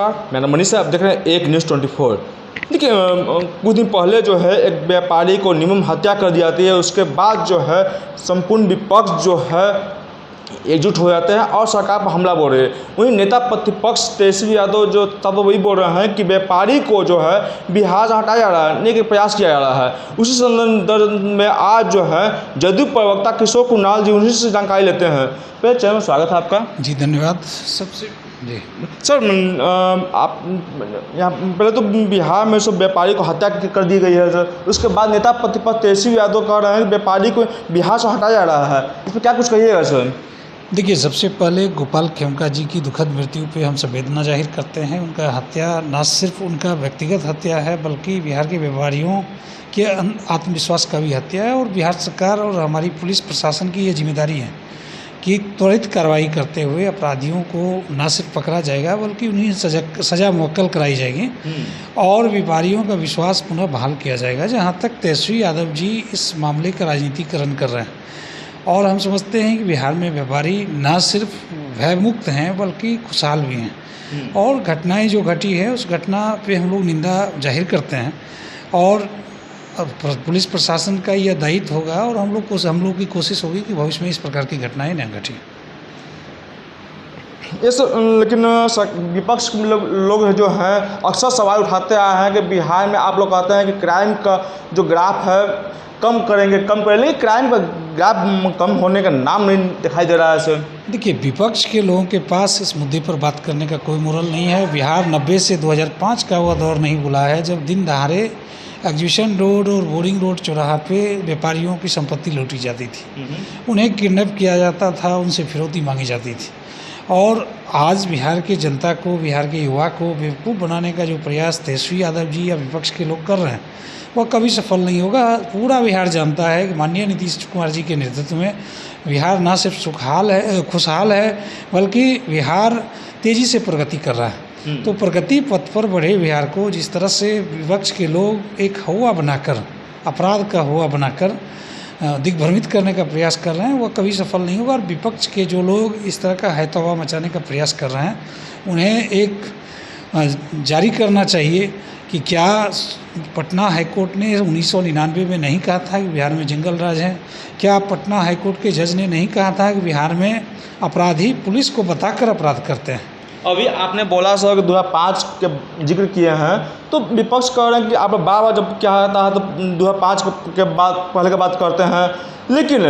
नमस्कार, मेरा नाम मनीष है। आप देख रहे हैं एक न्यूज़ 24। देखिए, कुछ दिन पहले जो है एक व्यापारी को निर्मम हत्या कर दी जाती है। उसके बाद जो है संपूर्ण विपक्ष जो है एकजुट हो जाते हैं और सरकार पर हमला बोल रहे हैं। वहीं नेता प्रतिपक्ष तेजस्वी यादव जो तब वही बोल रहे हैं कि व्यापारी को जो है बिहार से हटाया जा रहा है, नहीं कि प्रयास किया जा रहा है। उसी संदर्भ में आज जो है जदयू प्रवक्ता किशोर कुणाल जी उन्हीं से जानकारी लेते हैं। पहले चैनल में स्वागत है आपका जी, धन्यवाद। सबसे जी सर, आप यहाँ पहले तो बिहार में सब व्यापारी को हत्या कर दी गई है सर। उसके बाद नेता प्रतिपक्ष तेजस्वी यादव कह रहे हैं कि व्यापारी को बिहार से हटाया जा रहा है। इस पर क्या कुछ कहिएगा सर? देखिए, सबसे पहले गोपाल खेमका जी की दुखद मृत्यु पे हम संवेदना जाहिर करते हैं। उनका हत्या न सिर्फ उनका व्यक्तिगत हत्या है बल्कि बिहार के व्यापारियों के आत्मविश्वास का भी हत्या है। और बिहार सरकार और हमारी पुलिस प्रशासन की ये जिम्मेदारी है कि त्वरित कार्रवाई करते हुए अपराधियों को न सिर्फ पकड़ा जाएगा बल्कि उन्हें सज़ा मुअक्कल कराई जाएगी और व्यापारियों का विश्वास पुनः बहाल किया जाएगा। जहाँ तक तेजस्वी यादव जी इस मामले का राजनीतिकरण कर रहे हैं और हम समझते हैं कि बिहार में व्यापारी न सिर्फ भयमुक्त हैं बल्कि खुशहाल भी हैं। और घटनाएं जो घटी है उस घटना पे हम लोग निंदा जाहिर करते हैं और पुलिस प्रशासन का यह दायित्व होगा और हम लोग की कोशिश होगी कि भविष्य में इस प्रकार की घटनाएं न घटें। लेकिन विपक्ष के लोग जो हैं अक्सर सवाल उठाते आए हैं कि बिहार में आप लोग कहते हैं कि क्राइम का जो ग्राफ है कम करेंगे, लेकिन क्राइम का ग्राफ कम होने का नाम नहीं दिखाई दे रहा है सर। देखिए, विपक्ष के लोगों के पास इस मुद्दे पर बात करने का कोई मोरल नहीं है। बिहार 90 से 2005 का वह दौर नहीं भुला है जब दिन दहाड़े एग्जीबिशन रोड और बोरिंग रोड चौराहा पे व्यापारियों की संपत्ति लूटी जाती थी, उन्हें किडनैप किया जाता था, उनसे फिरौती मांगी जाती थी। और आज बिहार की जनता को, बिहार के युवा को बेवकूफ़ बनाने का जो प्रयास तेजस्वी यादव जी या विपक्ष के लोग कर रहे हैं वह कभी सफल नहीं होगा। पूरा बिहार जानता है कि माननीय नीतीश कुमार जी के नेतृत्व में बिहार न सिर्फ खुशहाल है बल्कि बिहार तेज़ी से प्रगति कर रहा है। तो प्रगति पथ पर बढ़े बिहार को जिस तरह से विपक्ष के लोग एक हवा बनाकर, अपराध का हवा बनाकर दिग्भ्रमित करने का प्रयास कर रहे हैं वह कभी सफल नहीं होगा। और विपक्ष के जो लोग इस तरह का हैतवा मचाने का प्रयास कर रहे हैं उन्हें एक जारी करना चाहिए कि क्या पटना हाईकोर्ट ने 1999 में नहीं कहा था कि बिहार में जंगल राज है? क्या पटना हाईकोर्ट के जज ने नहीं कहा था कि बिहार में अपराधी पुलिस को बताकर अपराध करते हैं? अभी आपने बोला सर कि 2005 के जिक्र किए हैं, तो विपक्ष कह रहे हैं कि आप बार जब क्या होता है तो 2005 के बाद पहले की बात करते हैं, लेकिन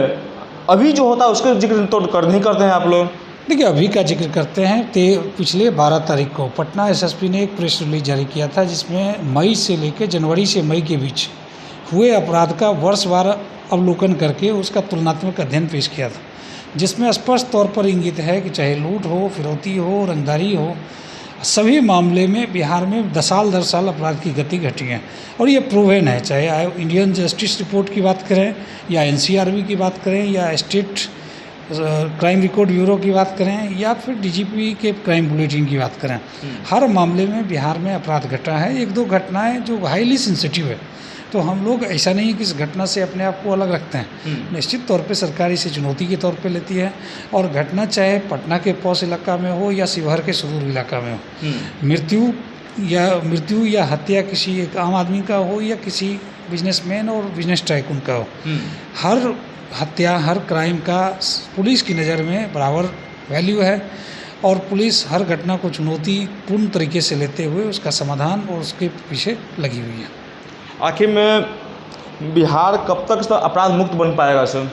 अभी जो होता है उसके जिक्र तो नहीं करते हैं आप लोग। देखिए, अभी का जिक्र करते हैं। पिछले 12 तारीख को पटना एसएसपी ने एक प्रेस रिलीज जारी किया था जिसमें मई से लेकर जनवरी से मई के बीच हुए अपराध का वर्षवार अवलोकन करके उसका तुलनात्मक अध्ययन पेश किया था, जिसमें स्पष्ट तौर पर इंगित है कि चाहे लूट हो, फिरौती हो, रंगदारी हो, सभी मामले में बिहार में 10 साल दर साल अपराध की गति घटी है। और ये प्रूवन है, चाहे इंडियन जस्टिस रिपोर्ट की बात करें या एनसीआरबी की बात करें या स्टेट क्राइम रिकॉर्ड ब्यूरो की बात करें या फिर डीजीपी के क्राइम बुलेटिन की बात करें, हर मामले में बिहार में अपराध घटा है। 1-2 घटनाएं जो हाईली सेंसिटिव है, तो हम लोग ऐसा नहीं कि इस घटना से अपने आप को अलग रखते हैं। निश्चित तौर पे सरकार इसे चुनौती के तौर पे लेती है और घटना चाहे पटना के पॉश इलाका में हो या शिवहर के सुदूर इलाका में हो, मृत्यु या हत्या किसी एक आम आदमी का हो या किसी बिजनेसमैन और बिजनेस टाइकून का हो, हर हत्या, हर क्राइम का पुलिस की नज़र में बराबर वैल्यू है और पुलिस हर घटना को चुनौतीपूर्ण तरीके से लेते हुए उसका समाधान और उसके पीछे लगी हुई है। आखिर में बिहार कब तक अपराध मुक्त बन पाएगा सर?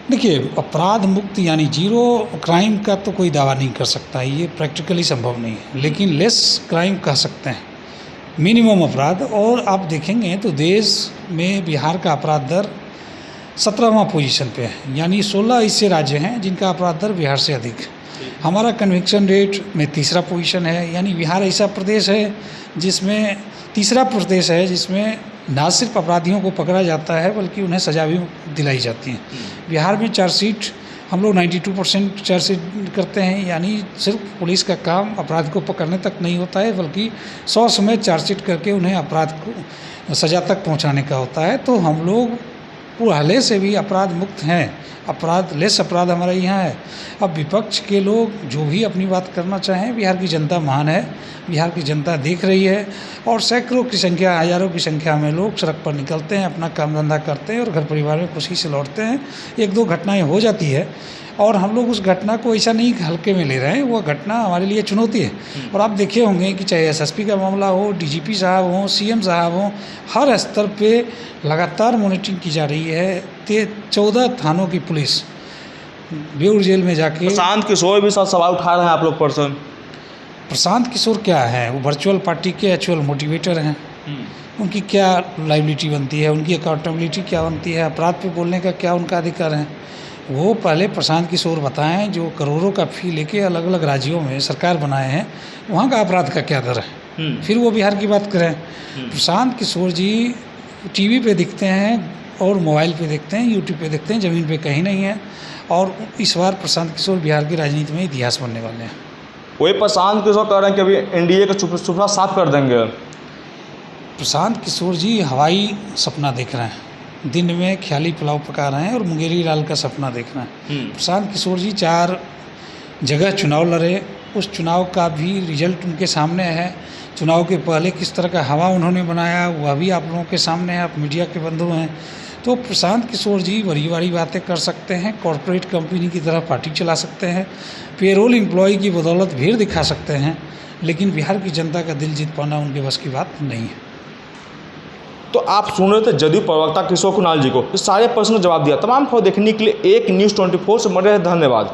देखिए, अपराध मुक्त यानी 0 क्राइम का तो कोई दावा नहीं कर सकता, ये प्रैक्टिकली संभव नहीं है, लेकिन लेस क्राइम कह सकते हैं, मिनिमम अपराध। और आप देखेंगे तो देश में बिहार का अपराध दर 17वां पोजीशन पे है, यानी 16 ऐसे राज्य हैं जिनका अपराध दर बिहार से अधिक है। हमारा कन्विक्शन रेट में 3रा पोजीशन है, यानी बिहार ऐसा प्रदेश है जिसमें 3रा प्रदेश है जिसमें न सिर्फ अपराधियों को पकड़ा जाता है बल्कि उन्हें सजा भी दिलाई जाती है। बिहार में चार्जशीट हम लोग 92% चार्जशीट करते हैं, यानी सिर्फ पुलिस का काम अपराध को पकड़ने तक नहीं होता है बल्कि 100 समय चार्जशीट करके उन्हें अपराध को सजा तक पहुंचाने का होता है। तो हम लोग पहले से भी अपराध मुक्त हैं, लेस अपराध हमारे यहाँ है। अब विपक्ष के लोग जो भी अपनी बात करना चाहें, बिहार की जनता महान है, बिहार की जनता देख रही है और सैकड़ों की संख्या, हज़ारों की संख्या में लोग सड़क पर निकलते हैं, अपना काम धंधा करते हैं और घर परिवार में खुशी से लौटते हैं। एक दो घटनाएं हो जाती है और हम लोग उस घटना को ऐसा नहीं हल्के में ले रहे हैं, वो घटना हमारे लिए चुनौती है। और आप देखे होंगे कि चाहे एसएसपी का मामला हो, डीजीपी साहब हों, सीएम साहब हों, हर स्तर पे लगातार मॉनिटरिंग की जा रही है। 14 थानों की पुलिस बेऊर जेल में जाके, प्रशांत किशोर भी सवाल उठा रहे हैं आप लोग पर्सन। प्रशांत किशोर क्या है, वो वर्चुअल पार्टी के एक्चुअल मोटिवेटर हैं। उनकी क्या लाइबिलिटी बनती है, उनकी अकाउंटेबिलिटी क्या बनती है, अपराध पे बोलने का क्या उनका अधिकार है? वो पहले प्रशांत किशोर बताएं, जो करोड़ों का फी लेके अलग अलग राज्यों में सरकार बनाए हैं, वहाँ का अपराध का क्या दर है, फिर वो बिहार की बात करें। प्रशांत किशोर जी टीवी पे दिखते हैं और मोबाइल पे दिखते हैं, यूट्यूब पे दिखते हैं, ज़मीन पे कहीं नहीं है। और इस बार प्रशांत किशोर बिहार की राजनीति में इतिहास बनने वाले हैं। वही प्रशांत किशोर कह रहे हैं कि अभी एनडीए का सुपड़ा साफ कर देंगे। प्रशांत किशोर जी हवाई सपना देख रहे हैं, दिन में ख्याली पुलाव पका रहे हैं और मुंगेरी लाल का सपना देख रहे हैं। प्रशांत किशोर जी 4 जगह चुनाव लड़े, उस चुनाव का भी रिजल्ट उनके सामने है। चुनाव के पहले किस तरह का हवा उन्होंने बनाया वह भी आप लोगों के सामने है, आप मीडिया के बंधु हैं। तो प्रशांत किशोर जी बड़ी बड़ी बातें कर सकते हैं, कॉरपोरेट कंपनी की तरह पार्टी चला सकते हैं, पेरोल एम्प्लॉय की बदौलत भीड़ दिखा सकते हैं, लेकिन बिहार की जनता का दिल जीत पाना उनके बस की बात नहीं है। तो आप सुन रहे थे जदयू प्रवक्ता किशोर कुणाल जी को, इस सारे प्रश्न का जवाब दिया। तमाम खबर देखने के लिए एक न्यूज़ 24 से बने रहे। धन्यवाद।